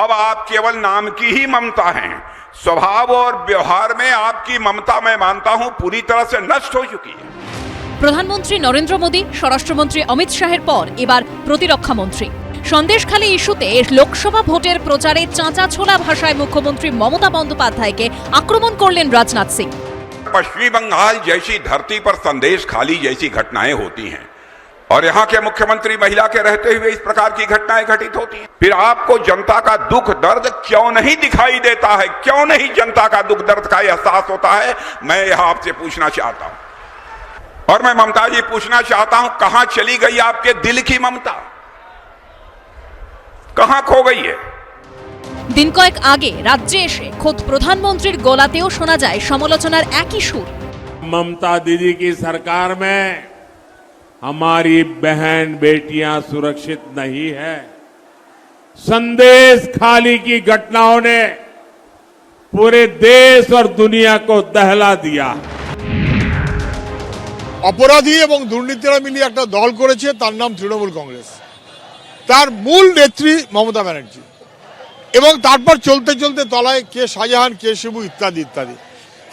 अब आप केवल नाम की ही ममता हैं। स्वभाव और व्यवहार में आपकी ममता मैं मानता हूं पूरी तरह से नष्ट हो चुकी है। প্রধানমন্ত্রী নরেন্দ্র মোদী, স্বরাষ্ট্রমন্ত্রী অমিত শাহের পর এবার প্রতিরক্ষা মন্ত্রী। সন্দেশখালী ইস্যুতে লোকসভা ভোটের প্রচারে চাঁচা ছোলা ভাষায় মুখ্যমন্ত্রী মমতা বন্দ্যোপাধ্যায়কে আক্রমণ করলেন রাজনাথ সিং। पश्चिमी बंगाल जैसी धरती पर संदेशखाली जैसी घटनाएं होती हैं और यहाँ के मुख्यमंत्री महिला के रहते हुए इस प्रकार की घटनाएं घटित होती हैं। फिर आपको जनता का दुख दर्द क्यों नहीं दिखाई देता है? क्यों नहीं जनता का दुख दर्द का एहसास होता है? मैं यह आपसे पूछना चाहता हूं। और मैं ममता जी पूछना चाहता हूं, कहां चली गई आपके दिल की ममता? कहां खो गई है? দিন কয়েক আগে রাজ্যে এসে খোদ প্রধানমন্ত্রীর গলাতেও শোনা যায় সমালোচনার একই সুর। ममता दीदी की सरकार में हमारी बहन बेटियां सुरक्षित नहीं है। संदेश खाली की घटनाओं ने पूरे देश और दुनिया को दहला दिया। অপরাধী এবং দুর্নীতিরা মিলিয়ে একটা দল করেছে, তার নাম তৃণমূল কংগ্রেস। তার মূল নেত্রী মমতা ব্যানার্জি, এবং তারপর চলতে চলতে তলায় কে শাহজাহান, কে শিবু ইত্যাদি ইত্যাদি।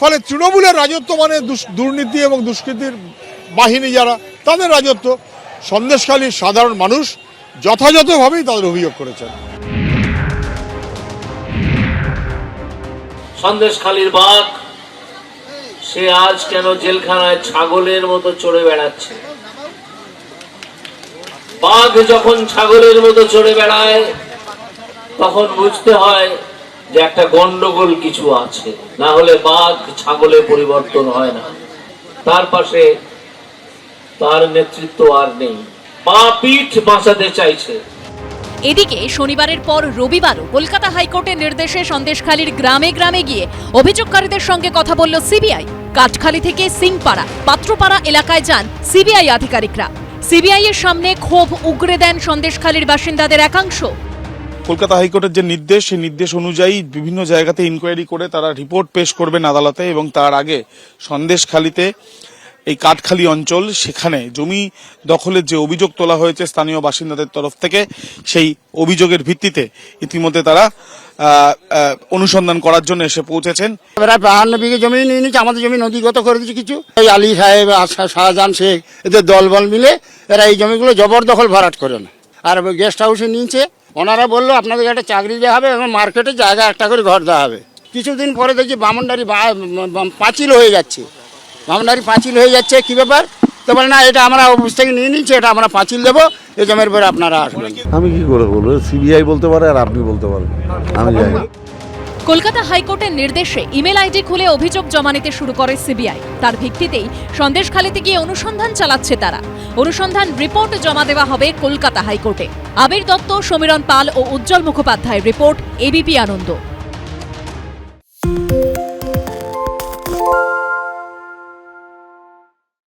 ফলে তৃণমূলের রাজত্ব মানে দুর্নীতি এবং দুষ্কৃতির বাহিনী যারা, তাদের রাজত্ব। সন্দেশখালীর সাধারণ মানুষ যথাযথভাবেই তাদের অভিযোগ করেছেন। সন্দেশখালীর বাঘ সে আজ কেন জেলখানায় ছাগলের মতো চড়ে বেড়াচ্ছে? বাঘ যখন ছাগলের মতো চড়ে বেড়ায় তখন বুঝতে হয় যে একটা গন্ডগোল কিছু আছে, না হলে বাঘ ছাগলে পরিবর্তন হয় না। তার পাশে তার নেতৃত্ব আর নেই, পা পিঠ বাঁচাতে চাইছে। এদিকে শনিবারের পর রবিবারও কলকাতা হাইকোর্টের নির্দেশে সন্দেশখালীর গ্রামে গ্রামে গিয়ে অভিযোগকারীদের সঙ্গে কথা বলল সিবিআই। কাঠখালী থেকে সিংপাড়া, পাত্রপাড়া এলাকায় যান সিবিআই আধিকারিকরা। সিবিআই এর সামনে ক্ষোভ উগরে দেন সন্দেশখালীর বাসিন্দাদের একাংশ। কলকাতা হাইকোর্টের যে নির্দেশ, সেই নির্দেশ অনুযায়ী বিভিন্ন জায়গাতে ইনকোয়ারি করে তারা রিপোর্ট পেশ করবেন আদালতে, এবং তার আগে সন্দেশখালীতে এই কাঠখালী অঞ্চল, সেখানে জমি দখলের যে অভিযোগ তোলা হয়েছে স্থানীয় বাসিন্দাদের তরফ থেকে, সেই অভিযোগের ভিত্তিতে ইতিমধ্যে তারা অনুসন্ধান করার জন্য এসে পৌঁছেছেন। প্রায় 52 বিঘে জমি নিয়ে নিচ্ছে, আমাদের জমি নদীগত করে দিচ্ছে কিছু। এই আলী সাহেব, শাহজাহান শেখ, এদের দলবল মিলে এরা এই জমিগুলো জবরদখল ভরাট করে না, আর গেস্ট হাউসে নিচ্ছে। ওনারা বললো আপনাদের একটা চাকরি দেওয়া হবে এবং মার্কেটে জায়গা একটা করে ঘর দেওয়া হবে। কিছুদিন পরে দেখছি বামনডারি পাঁচিল হয়ে যাচ্ছে, বামনডারি পাঁচিল হয়ে যাচ্ছে। কি ব্যাপার? তো বলে না, এটা আমরা অফিস থেকে নিয়ে নিচ্ছি, এটা আমরা পাঁচিল দেবো, এই জমির পরে আপনারা আসবেন। আমি কি করে বলবো? সিবিআই বলতে পারে আর আপনি বলতে পারেন, আমি জানি না। কলকাতা হাইকোর্টের নির্দেশে ইমেল আইডি খুলে অভিযোগ জমা নিতে শুরু করে সিবিআই। তার ভিত্তিতেই সন্দেশখালীতে গিয়ে অনুসন্ধান চালাচ্ছে তারা। অনুসন্ধান রিপোর্ট জমা দেওয়া হবে কলকাতা হাইকোর্টে। আবির দত্ত, সমীরণ পাল ও উজ্জ্বল মুখোপাধ্যায়ের রিপোর্ট, এবিপি আনন্দ।